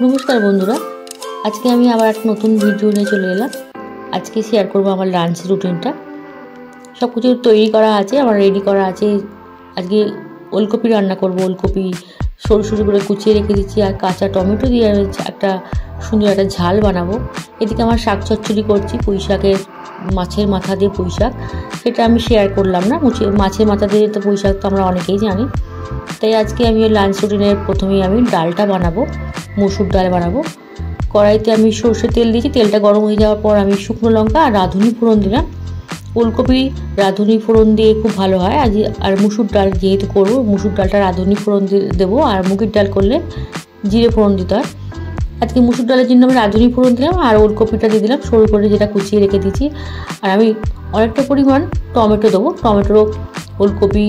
নমস্কার বন্ধুরা, আজকে আমি আবার একটা নতুন ভিডিও নিয়ে চলে এলাম। আজকে শেয়ার করব আমার লাঞ্চ রুটিনটা। সব কিছু তৈরি করা আছে, আমার রেডি করা আছে। আজকে ওলকপি রান্না করব। ওলকপি সরু সরু করে কুচিয়ে রেখে দিচ্ছি, আর কাঁচা টমেটো দিয়ে একটা সুন্দর একটা ঝাল বানাবো। এদিকে আমার শাক চচ্চড়ি করছি, পুঁই শাকের মাছের মাথা দিয়ে পুঁই শাক। সেটা আমি শেয়ার করলাম না, মাছের মাথা দিয়ে তো পুঁই শাক তো আমরা অনেকেই জানি। তাই আজকে আমি লাঞ্চ রুটিনের প্রথমেই আমি ডালটা বানাবো, মসুর ডাল বানাবো। কড়াইতে আমি সর্ষের তেল দিয়েছি, তেলটা গরম হয়ে যাওয়ার পর আমি শুকনো লঙ্কা আর রাঁধুনি ফোড়ন দিলাম। ওলকপি রাঁধুনি ফোড়ন দিয়ে খুব ভালো হয়। আর মুসুর ডাল যেহেতু করবো, মুসুর ডালটা রাঁধুনি ফোড়ন দেবো, আর মুগের ডাল করলে জিরে ফোড়ন দিতে হয়। আজকে মুসুর ডালের জন্য আমি রাঁধুনি ফোড়ন দিলাম, আর ওলকপিটা দিয়ে দিলাম সরু করে, যেটা কুচিয়ে রেখে দিয়েছি। আর আমি অনেকটা পরিমাণ টমেটো দেবো। ওলকপি,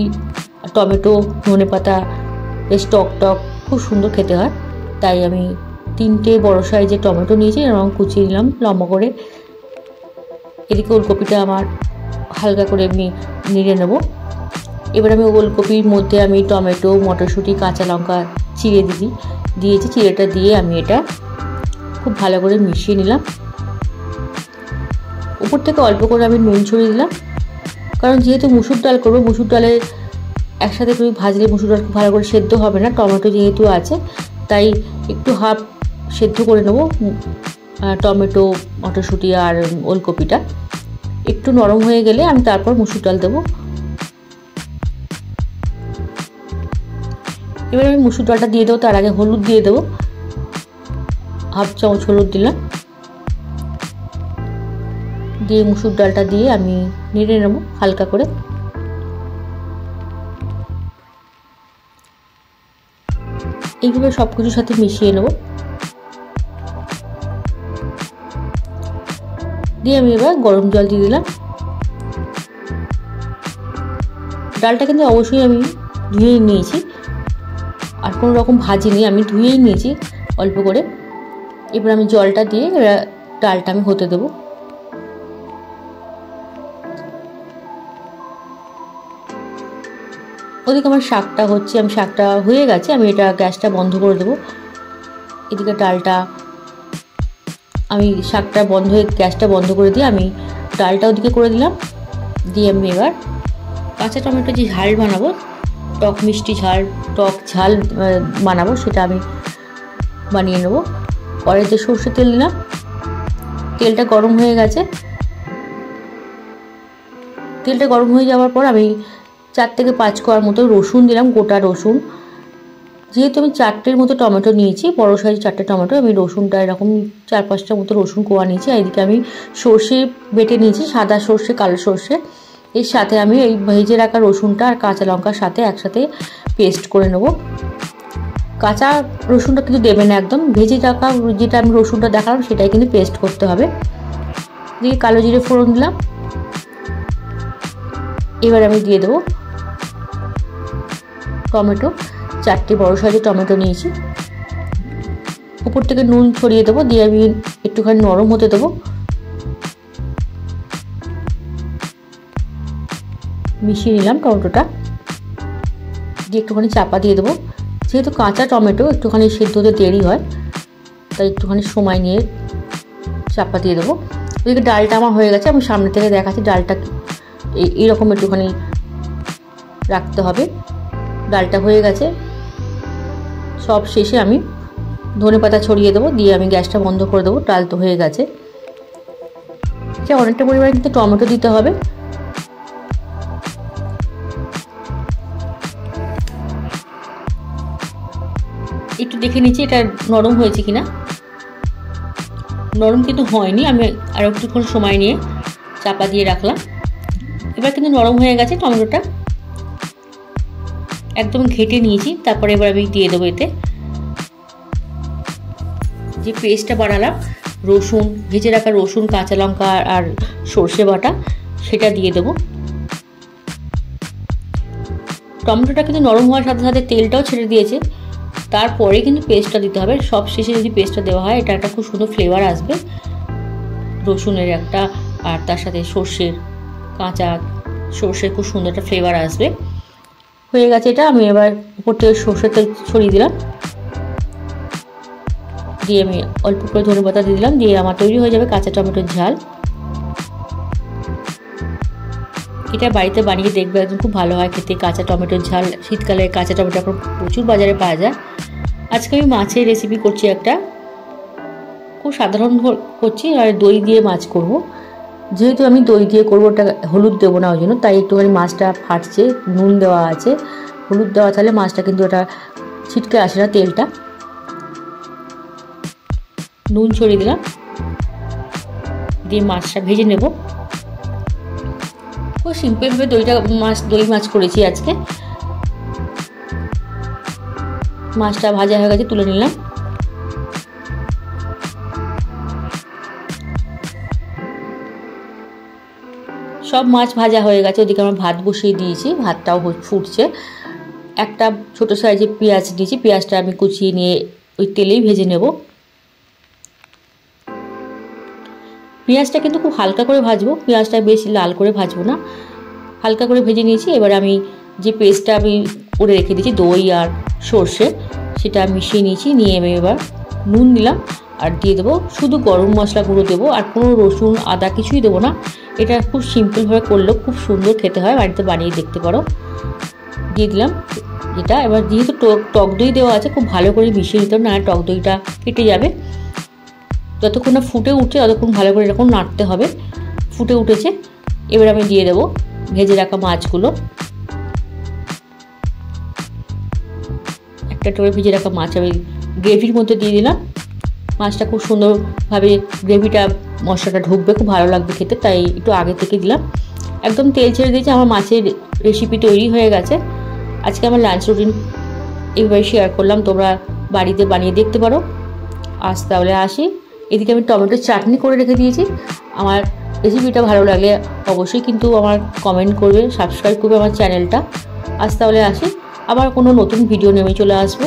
টমেটো, ধনেপাতা বেশ টক খুব সুন্দর খেতে হয়। তাই আমি 3টে বড় সাইজের টমেটো নিয়েছি এবং কুচিয়ে নিলাম লম্বা করে। এদিকে ওলকপিটা আমার হালকা করে আমি নেড়ে নেব। এবার আমি ওলকপির মধ্যে আমি টমেটো, মটরশুঁটি, কাঁচা লঙ্কা দিয়েছি। চিড়েটা দিয়ে আমি এটা খুব ভালো করে মিশিয়ে নিলাম। উপর থেকে অল্প করে আমি নুন ছড়িয়ে দিলাম, কারণ যেহেতু মুসুর ডাল করবো, মুসুর ডালের একসাথে তুমি ভাজলে মুসুর ডাল খুব ভালো করে সেদ্ধ হবে না। টমেটো যেহেতু আছে, তাই একটু হাফ সেদ্ধ করে নেব টমেটো, মটরশুঁটি আর ওলকপিটা। একটু নরম হয়ে গেলে আমি তারপর মুসুর ডাল দেবো। এবার আমি মুসুর ডালটা দিয়ে দেবো, তার আগে হলুদ দিয়ে দেবো। হাফ চামচ হলুদ দিলাম, দিয়ে মুসুর ডালটা দিয়ে আমি নেড়ে নেব হালকা করে। এইভাবে সব কিছুর সাথে মিশিয়ে নেব। দিয়ে আমি এবার গরম জল দিয়ে দিলাম। ডালটা কিন্তু অবশ্যই আমি ধুয়েই নিয়েছি, আর কোনো রকম ভাজিনি, আমি ধুয়েই নিয়েছি অল্প করে। এবার আমি জলটা দিয়ে ডালটা আমি হতে দেবো। ওদিকে আমার শাকটা হচ্ছে, শাকটা হয়ে গেছে, আমি এটা গ্যাসটা বন্ধ করে দেবো। এদিকে শাকটা বন্ধ হয়ে গ্যাসটা বন্ধ করে দিয়ে আমি ডালটা ওদিকে করে দিলাম। দিয়ে আমি এবার কাঁচা টমেটো যে ঝাল বানাবো, টক ঝাল বানাবো, সেটা আমি বানিয়ে নেব। কড়াইতে সর্ষের তেল দিলাম, তেলটা গরম হয়ে গেছে। তেলটা গরম হয়ে যাওয়ার পর আমি 4 থেকে 5 কোয়া মতো রসুন দিলাম, গোটা রসুন। যেহেতু আমি 4টের মতো টমেটো নিয়েছি, বড় সাইজ 4টে টমেটো, আমি রসুনটা এরকম 4-5টা মতো রসুন কোয়া নিয়েছি। এদিকে আমি সর্ষে বেটে নিয়েছি, সাদা সর্ষে, কালো সর্ষে। এর সাথে আমি এই ভেজে রাখা রসুনটা আর কাঁচা লঙ্কার সাথে একসাথে পেস্ট করে নেব। কাঁচা রসুনটা কিন্তু দেবে না, একদম ভেজে রাখা যেটা আমি রসুনটা দেখালাম সেটাই কিন্তু পেস্ট করতে হবে। দিয়ে কালো জিরে ফোড়ন দিলাম। এবার আমি দিয়ে দেবো টমেটো, 4টে বড় সাইজের টমেটো নিয়েছি। উপর থেকে নুন ছড়িয়ে দেবো, দিয়ে আমি একটুখানি নরম হতে দেবো। মিশিয়ে নিলাম টমেটোটা, দিয়ে একটুখানি চাপা দিয়ে দেবো। যেহেতু কাঁচা টমেটো একটুখানি সেদ্ধ হতে দেরি হয়, তাই একটুখানি সময় নিয়ে চাপা দিয়ে দেবো। ওইদিকে ডালটা আমার হয়ে গেছে, আমি সামনে থেকে দেখাচ্ছি। ডালটা এইরকম একটুখানি রাখতে হবে। ডালটা হয়ে গেছে। সব শেষে আমি ধনেপাতা ছড়িয়ে দেবো, দিয়ে আমি গ্যাসটা বন্ধ করে দেবো। ডাল তো হয়ে গেছে। এটা অনেকটা পরিমাণে কিন্তু টমেটো দিতে হবে। একটু দেখে নিচ্ছি এটা নরম হয়েছে কিনা। নরম কিন্তু হয়নি, আমি আর একটুক্ষণ সময় নিয়ে চাপা দিয়ে রাখলাম। এবার কিন্তু নরম হয়ে গেছে টমেটোটা, একদম ঘেটে নিয়েছি। তারপরে এবার আমি দিয়ে দেবো এতে যে পেস্টটা বানালাম, রসুন, ভেজে রাখা রসুন, কাঁচা লঙ্কা আর সর্ষে বাটা, সেটা দিয়ে দেবো। টমেটোটা কিন্তু নরম হওয়ার সাথে সাথে তেলটাও ছেড়ে দিয়েছে, তারপরে কিন্তু পেস্টটা দিতে হবে। সব শেষে যদি পেস্টটা দেওয়া হয়, এটা একটা খুব সুন্দর ফ্লেভার আসবে রসুনের একটা, আর তার সাথে কাঁচা সর্ষের খুব সুন্দর একটা ফ্লেভার আসবে। হয়ে গেছে এটা। আমি এবার উপর থেকে সর্ষের তেল ছড়িয়ে দিলাম। দিয়ে আমি অল্প করে ধনেপাতা দিয়ে দিলাম, দিয়ে আমার তৈরি হয়ে যাবে কাঁচা টমেটোর ঝাল। এটা বাড়িতে বানিয়ে দেখবে, একদম খুব ভালো হয় খেতে কাঁচা টমেটোর ঝাল। শীতকালে কাঁচা টমেটো এখন প্রচুর বাজারে পাওয়া যায়। আজকে আমি মাছের রেসিপি করছি, একটা খুব সাধারণ করছি, আর দই দিয়ে মাছ করব। যেহেতু আমি দই দিয়ে করবো, ওটা হলুদ দেবো না ওই জন্য, তাই একটুখানি মাছটা ফাটছে, নুন দেওয়া আছে, হলুদ দেওয়া তাহলে মাছটা কিন্তু ওটা ছিটকে আসে না তেলটা। নুন ছড়িয়ে দিলাম, দিয়ে মাছটা ভেজে নেব। খুব সিম্পলভাবে দই মাছ করেছি আজকে। মাছটা ভাজা হয়ে গেছে, তুলে নিলাম। সব মাছ ভাজা হয়ে গেছে, ওদিকে আমরা ভাত বসিয়ে দিয়েছি, ভাতটাও ফুটছে। একটা ছোটো সাইজের পেঁয়াজ দিয়েছি, পেঁয়াজটা আমি কুচিয়ে নিয়ে ওই তেলেই ভেজে নেব। পেঁয়াজটা কিন্তু খুব হালকা করে ভাজবো, পেঁয়াজটা বেশি লাল করে ভাজবো না, হালকা করে ভেজে নিয়েছি। এবার আমি যে পেস্টটা আমি করে রেখে দিয়েছি দই আর সর্ষে, সেটা মিশিয়ে নিয়েছি। নিয়ে আমি এবার নুন দিলাম আর দিয়ে দেবো শুধু গরম মশলা গুঁড়ো দেবো, আর কোনো রসুন আদা কিছুই দেবো না। এটা খুব সিম্পলভাবে করলেও খুব সুন্দর খেতে হয়, বাড়িতে বানিয়ে দেখতে পারো। দিয়ে দিলাম এটা। এবার যেহেতু টক দই দেওয়া আছে, খুব ভালো করে মিশিয়ে নিতে হবে, না টক দইটা কেটে যাবে। যতক্ষণ না ফুটে উঠছে ততক্ষণ ভালো করে এরকম নাড়তে হবে। ফুটে উঠেছে, এবার আমি দিয়ে দেবো ভেজে রাখা মাছগুলো। একটা করে ভেজে রাখা মাছ আমি গ্রেভির মধ্যে দিয়ে দিলাম। মাছটা খুব সুন্দরভাবে গ্রেভিটা মশলাটা ঢুকবে, খুব ভালো লাগবে খেতে, তাই একটু আগে থেকে দিলাম। একদম তেল ছেড়ে দিয়েছি, আমার মাছের রেসিপি তৈরি হয়ে গেছে। আজকে আমার লাঞ্চ রুটিন এইভাবে শেয়ার করলাম, তোমরা বাড়িতে বানিয়ে দেখতে পারো। আজ তাহলে আসি। এদিকে আমি টমেটোর চাটনি করে রেখে দিয়েছি। আমার রেসিপিটা ভালো লাগলে অবশ্যই কিন্তু আমার কমেন্ট করবে, সাবস্ক্রাইব করবে আমার চ্যানেলটা। আজ তাহলে আসি, আবার কোনো নতুন ভিডিও নিয়ে চলে আসবো।